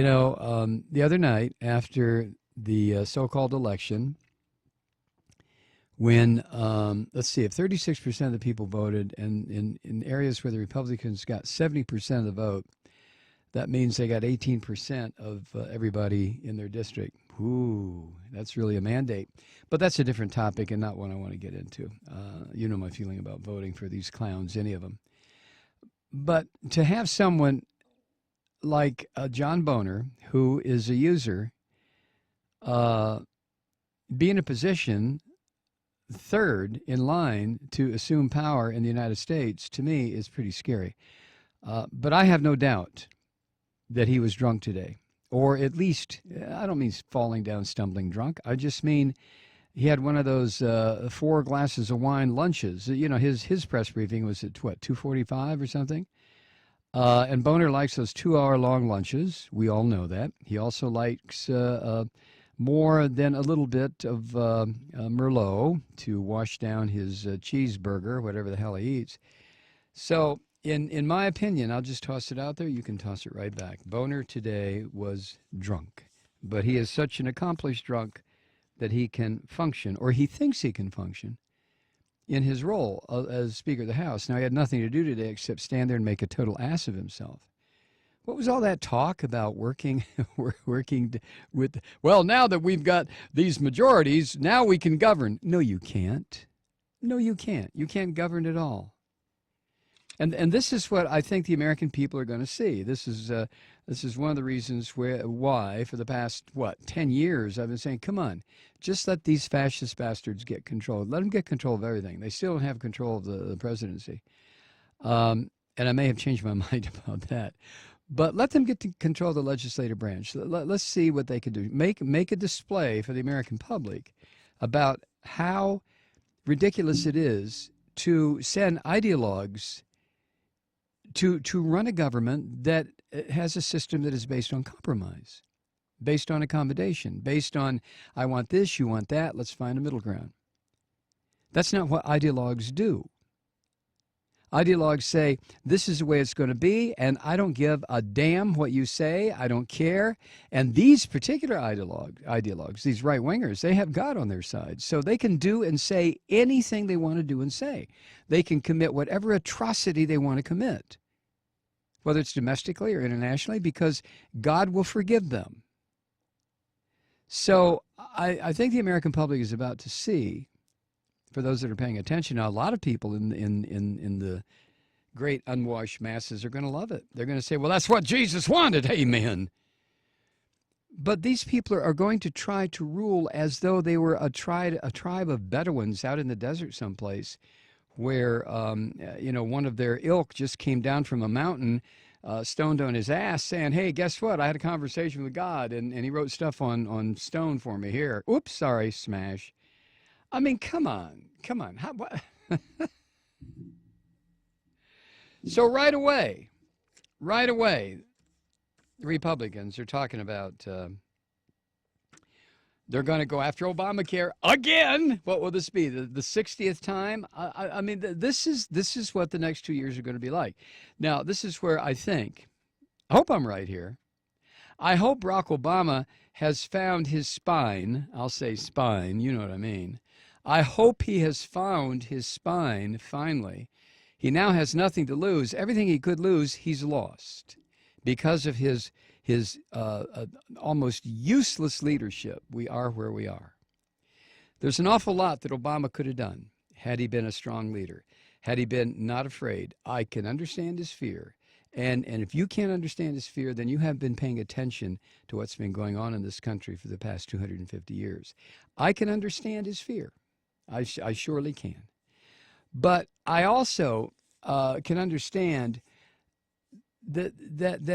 The other night after the so-called election, when, let's see, if 36% of the people voted, and in areas where the Republicans got 70% of the vote, that means they got 18% of everybody in their district. Ooh, that's really a mandate. But that's a different topic and not one I want to get into. You know my feeling about voting for these clowns, any of them. But to have someone like John Boehner, who is a user, be in a position third in line to assume power in the United States, to me, is pretty scary. But I have no doubt that he was drunk today. Or at least, I don't mean falling down, stumbling drunk. I just mean he had one of those 4 glasses of wine lunches. His press briefing was at, 2:45 or something? And Boehner likes those 2-hour-long lunches. We all know that. He also likes more than a little bit of Merlot to wash down his cheeseburger, whatever the hell he eats. So, in my opinion, I'll just toss it out there. You can toss it right back. Boehner today was drunk. But he is such an accomplished drunk that he can function, or he thinks he can function, in his role as Speaker of the House. Now, he had nothing to do today except stand there and make a total ass of himself. What was all that talk about working with, well, now that we've got these majorities, now we can govern? No, you can't. No, you can't. You can't govern at all. And this is what I think the American people are going to see. This is one of the reasons why for the past, 10 years I've been saying, come on, just let these fascist bastards get control. Let them get control of everything. They still don't have control of the presidency. And I may have changed my mind about that. But let them get to control of the legislative branch. Let's see what they can do. Make a display for the American public about how ridiculous it is to send ideologues to run a government that has a system that is based on compromise, based on accommodation, based on, I want this, you want that, let's find a middle ground. That's not what ideologues do. Ideologues say, this is the way it's going to be, and I don't give a damn what you say. I don't care. And these particular ideologues, these right-wingers, they have God on their side. So they can do and say anything they want to do and say. They can commit whatever atrocity they want to commit, whether it's domestically or internationally, because God will forgive them. So I think the American public is about to see, for those that are paying attention now, a lot of people in the great unwashed masses are going to love it. They're going to say, well, that's what Jesus wanted. Amen. But these people are going to try to rule as though they were a tribe of Bedouins out in the desert someplace, where one of their ilk just came down from a mountain, stoned on his ass, saying, hey, guess what? I had a conversation with God, and he wrote stuff on stone for me here. Oops, sorry, smash. I mean, come on. What? So right away, the Republicans are talking about they're going to go after Obamacare again. What will this be? The 60th time? I mean, this is what the next 2 years are going to be like. Now, this is where I hope I'm right here. I hope Barack Obama has found his spine. I'll say spine, you know what I mean. I hope he has found his spine finally. He now has nothing to lose. Everything he could lose, he's lost because of his almost useless leadership. We are where we are. There's an awful lot that Obama could have done had he been a strong leader, had he been not afraid. I can understand his fear. And if you can't understand his fear, then you have been paying attention to what's been going on in this country for the past 250 years. I can understand his fear. I surely can. But I also can understand that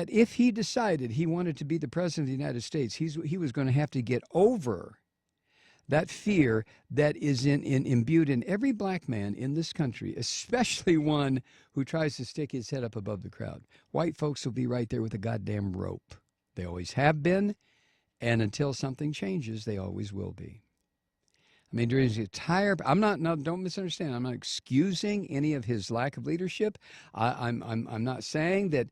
if he decided he wanted to be the president of the United States, he was going to have to get over that fear that is imbued in every black man in this country, especially one who tries to stick his head up above the crowd. White folks will be right there with a goddamn rope. They always have been, and until something changes, they always will be. I mean, during his entire, don't misunderstand. I'm not excusing any of his lack of leadership. I'm not saying that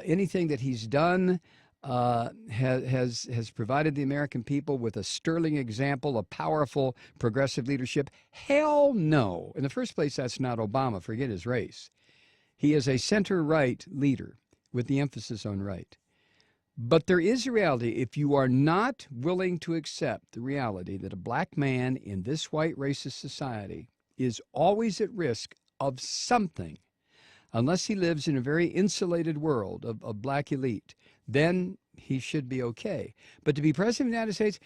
anything that he's done has provided the American people with a sterling example of powerful progressive leadership? Hell no. In the first place, that's not Obama. Forget his race. He is a center-right leader with the emphasis on right. But there is a reality. If you are not willing to accept the reality that a black man in this white racist society is always at risk of something, unless he lives in a very insulated world of black elite, then he should be okay. But to be president of the United States,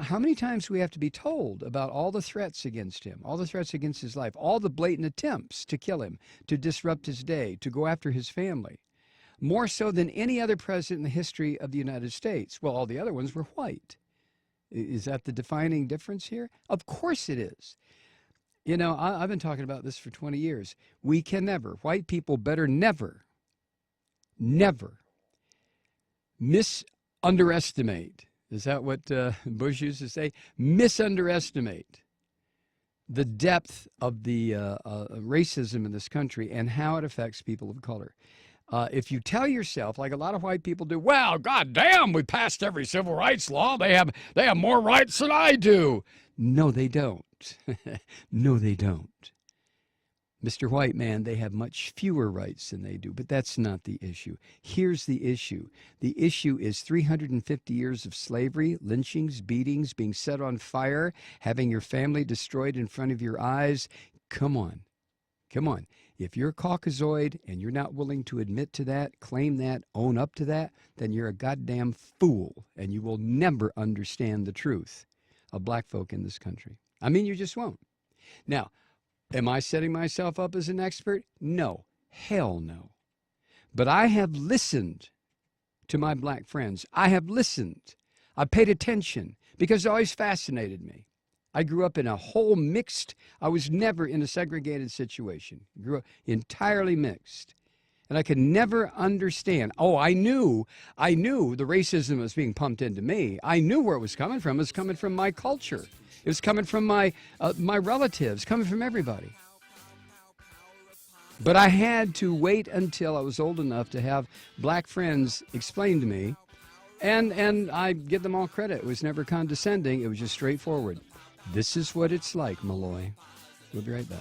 how many times do we have to be told about all the threats against him, all the threats against his life, all the blatant attempts to kill him, to disrupt his day, to go after his family? More so than any other president in the history of the United States. Well, all the other ones were white. Is that the defining difference here? Of course it is. I've been talking about this for 20 years. We can never, white people better never misunderestimate. Is that what Bush used to say? Misunderestimate the depth of the racism in this country and how it affects people of color. If you tell yourself, like a lot of white people do, well, goddamn, we passed every civil rights law. They have more rights than I do. No, they don't. No, they don't. Mr. White Man, they have much fewer rights than they do, but that's not the issue. Here's the issue. The issue is 350 years of slavery, lynchings, beatings, being set on fire, having your family destroyed in front of your eyes. Come on. Come on. If you're Caucasoid and you're not willing to admit to that, claim that, own up to that, then you're a goddamn fool, and you will never understand the truth of black folk in this country. I mean, you just won't. Now, am I setting myself up as an expert? No. Hell no. But I have listened to my black friends. I have listened. I paid attention because it always fascinated me. I grew up in a whole mixed, I was never in a segregated situation. I grew up entirely mixed. And I could never understand. Oh, I knew the racism was being pumped into me. I knew where it was coming from. It was coming from my culture. It was coming from my relatives, coming from everybody. But I had to wait until I was old enough to have black friends explain to me. And I give them all credit. It was never condescending. It was just straightforward. This is what it's like, Malloy. We'll be right back.